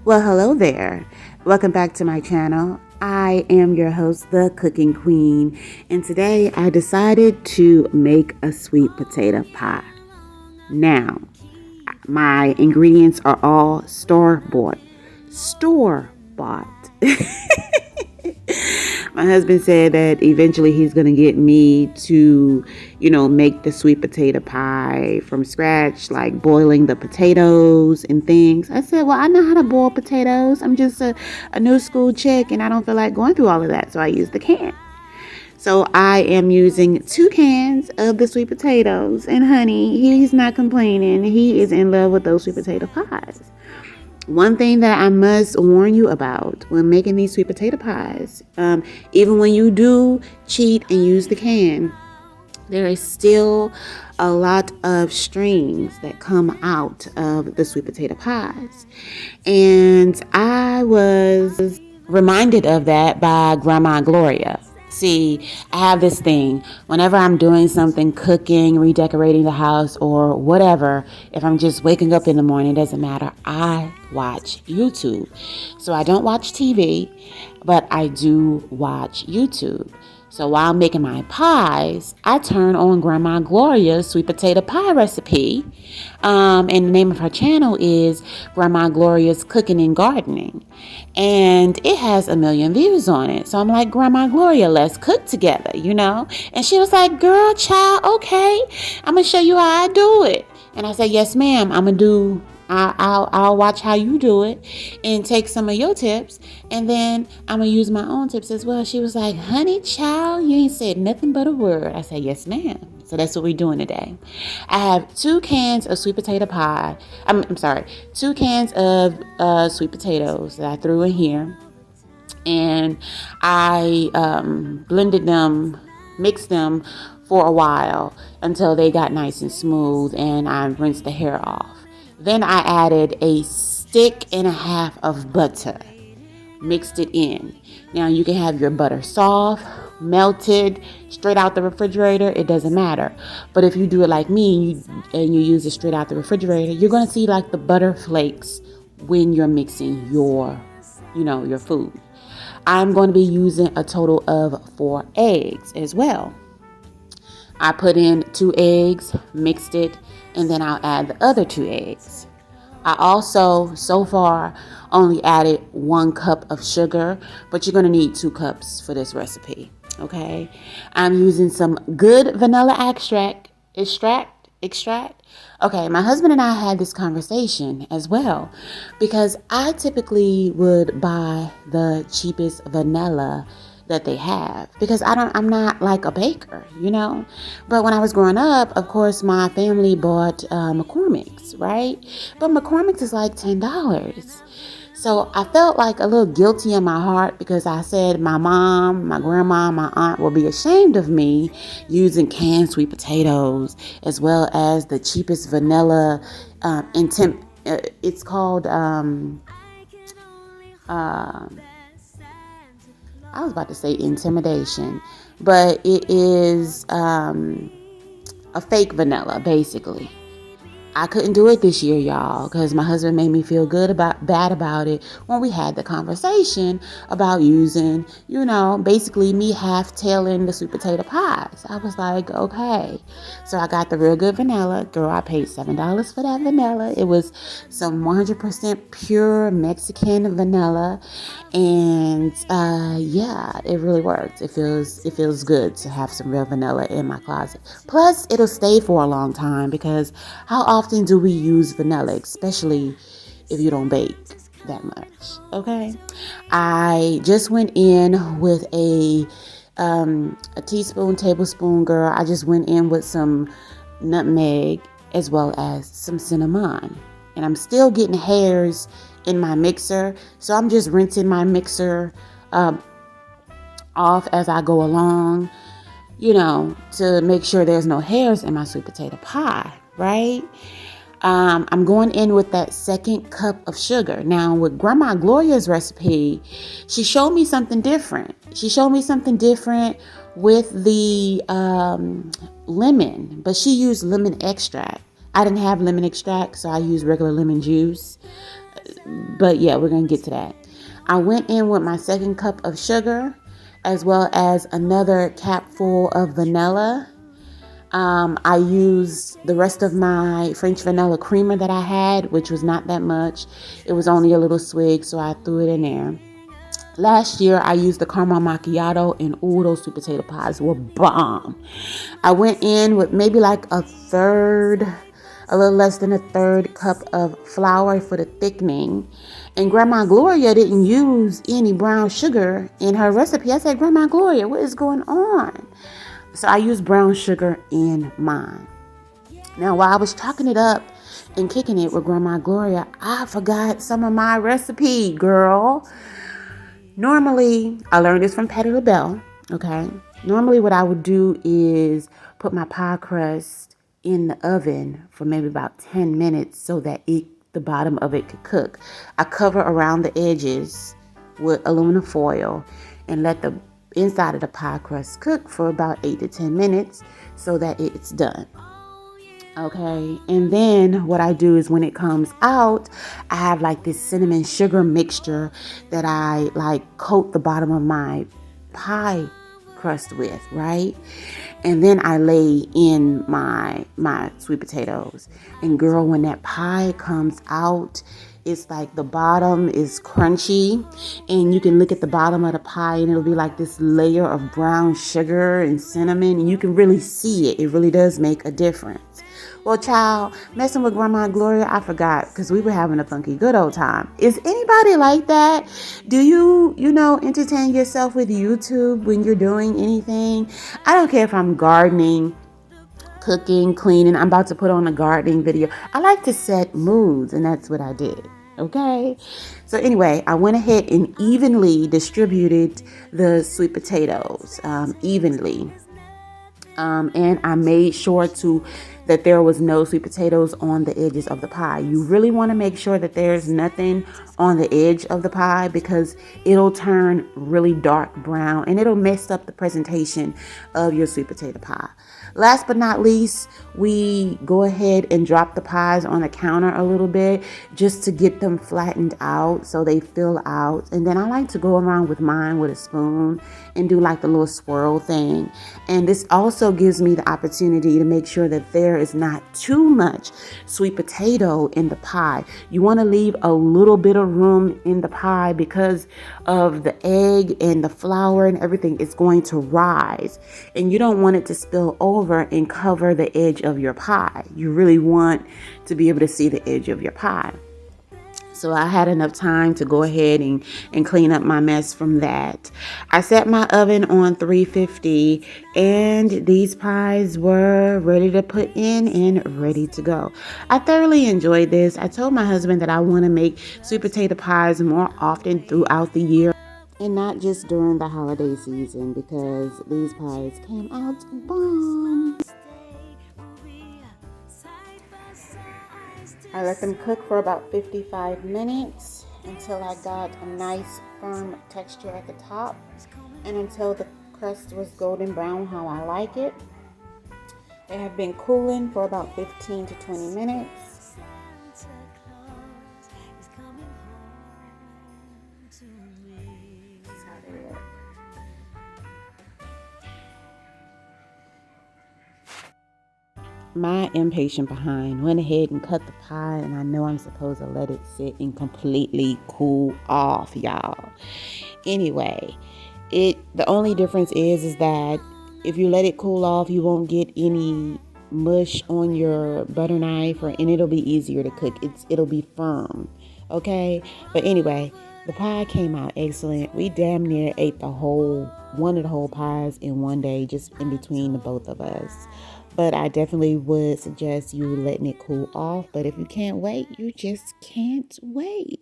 Well, hello there. Welcome back to my channel. I am your host, the Cooking Queen, and today I decided to make a sweet potato pie. Now, my ingredients are all store-bought. Store-bought. My husband said that eventually he's going to get me to, make the sweet potato pie from scratch, like boiling the potatoes and things. I said, well, I know how to boil potatoes. I'm just a new school chick and I don't feel like going through all of that. So I use the can. So I am using 2 cans of the sweet potatoes. And honey, he's not complaining. He is in love with those sweet potato pies. One thing that I must warn you about when making these sweet potato pies, even when you do cheat and use the can, there is still a lot of strings that come out of the sweet potato pies. And I was reminded of that by Grandma Gloria. See, I have this thing. Whenever I'm doing something, cooking, redecorating the house, or whatever, if I'm just waking up in the morning, it doesn't matter. I watch YouTube. So I don't watch TV, but I do watch YouTube. So while making my pies, I turn on Grandma Gloria's sweet potato pie recipe. And the name of her channel is Grandma Gloria's Cooking and Gardening. And it has 1 million views on it. So I'm like, Grandma Gloria, let's cook together, And she was like, girl, child, okay. I'm going to show you how I do it. And I said, yes, ma'am. I'll watch how you do it and take some of your tips, and then I'm gonna use my own tips as well. She was like, honey child, you ain't said nothing but a word. I said, yes ma'am. So that's what we're doing today. I have 2 cans of sweet potato pie. I'm sorry, 2 cans of sweet potatoes that I threw in here, and I blended them, mixed them for a while until they got nice and smooth, and I rinsed the hair off. Then I added a stick and a half of butter, mixed it in. Now you can have your butter soft, melted, straight out the refrigerator. It doesn't matter. But if you do it like me and you use it straight out the refrigerator, you're going to see like the butter flakes when you're mixing your food. I'm going to be using a total of 4 eggs as well. I put in 2 eggs, mixed it, and then I'll add the other 2 eggs. I also, so far, only added 1 cup of sugar, but you're going to need 2 cups for this recipe, okay? I'm using some good vanilla extract. Okay, my husband and I had this conversation as well, because I typically would buy the cheapest vanilla that they have, because I'm not like a baker, but when I was growing up, of course my family bought McCormick's, right? But McCormick's is like $10. So I felt like a little guilty in my heart, because I said my mom, my grandma, my aunt will be ashamed of me using canned sweet potatoes as well as the cheapest vanilla. It's called I was about to say intimidation, but it is a fake vanilla, basically. I couldn't do it this year, y'all, because my husband made me feel bad about it when we had the conversation about using, basically me half-tailing the sweet potato pies. I was like, okay. So I got the real good vanilla. Girl, I paid $7 for that vanilla. It was some 100% pure Mexican vanilla. And yeah, it really works. It feels good to have some real vanilla in my closet. Plus, it'll stay for a long time, because how often do we use vanilla, especially if you don't bake that much? Okay, I just went in with a tablespoon, girl. I just went in with some nutmeg as well as some cinnamon, and I'm still getting hairs in my mixer, so I'm just rinsing my mixer off as I go along, to make sure there's no hairs in my sweet potato pie, right? I'm going in with that 2nd cup of sugar. Now, with Grandma Gloria's recipe, she showed me something different. With the lemon, but she used lemon extract. I didn't have lemon extract, so I used regular lemon juice. But yeah, we're going to get to that. I went in with my second cup of sugar, as well as another capful of vanilla. I used the rest of my French vanilla creamer that I had, which was not that much. It was only a little swig, so I threw it in there. Last year, I used the caramel macchiato, and ooh, those sweet potato pies were bomb. I went in with maybe like a little less than a third cup of flour for the thickening. And Grandma Gloria didn't use any brown sugar in her recipe. I said, Grandma Gloria, what is going on? So I used brown sugar in mine. Now, while I was chalking it up and kicking it with Grandma Gloria, I forgot some of my recipe, girl. Normally, I learned this from Patty LaBelle, okay? Normally, what I would do is put my pie crust in the oven for maybe about 10 minutes so that the bottom of it could cook. I cover around the edges with aluminum foil and let the inside of the pie crust cook for about 8 to 10 minutes so that it's done. Okay, and then what I do is when it comes out, I have like this cinnamon sugar mixture that I like coat the bottom of my pie crust with, right? And then I lay in my sweet potatoes. And girl, when that pie comes out, it's like the bottom is crunchy, and you can look at the bottom of the pie and it'll be like this layer of brown sugar and cinnamon, and you can really see it. It really does make a difference. Well, child, messing with Grandma Gloria, I forgot because we were having a funky good old time. Is anybody like that? Do you entertain yourself with YouTube when you're doing anything? I don't care if I'm gardening, cooking, cleaning. I'm about to put on a gardening video. I like to set moods, and that's what I did. Okay. So anyway, I went ahead and evenly distributed the sweet potatoes evenly. And I made sure that there was no sweet potatoes on the edges of the pie. You really want to make sure that there's nothing on the edge of the pie because it'll turn really dark brown and it'll mess up the presentation of your sweet potato pie. Last but not least, we go ahead and drop the pies on the counter a little bit just to get them flattened out so they fill out. And then I like to go around with mine with a spoon and do like the little swirl thing. And this also gives me the opportunity to make sure that there is not too much sweet potato in the pie. You want to leave a little bit of room in the pie because of the egg and the flour and everything is going to rise. And you don't want it to spill over and cover the edge of your pie. You really want to be able to see the edge of your pie. So I had enough time to go ahead and clean up my mess from that. I set my oven on 350 and these pies were ready to put in and ready to go. I thoroughly enjoyed this. I told my husband that I want to make sweet potato pies more often throughout the year and not just during the holiday season because these pies came out bomb. I let them cook for about 55 minutes until I got a nice firm texture at the top and until the crust was golden brown how I like it. They have been cooling for about 15 to 20 minutes. That's how they look. My impatient behind went ahead and cut the pie, and I know I'm supposed to let it sit and completely cool off, y'all. Anyway, the only difference is that if you let it cool off, you won't get any mush on your butter knife, and it'll be easier to cook. It'll be firm, okay? But anyway, the pie came out excellent. We damn near ate one of the whole pies in one day, just in between the both of us. But I definitely would suggest you letting it cool off. But if you can't wait, you just can't wait.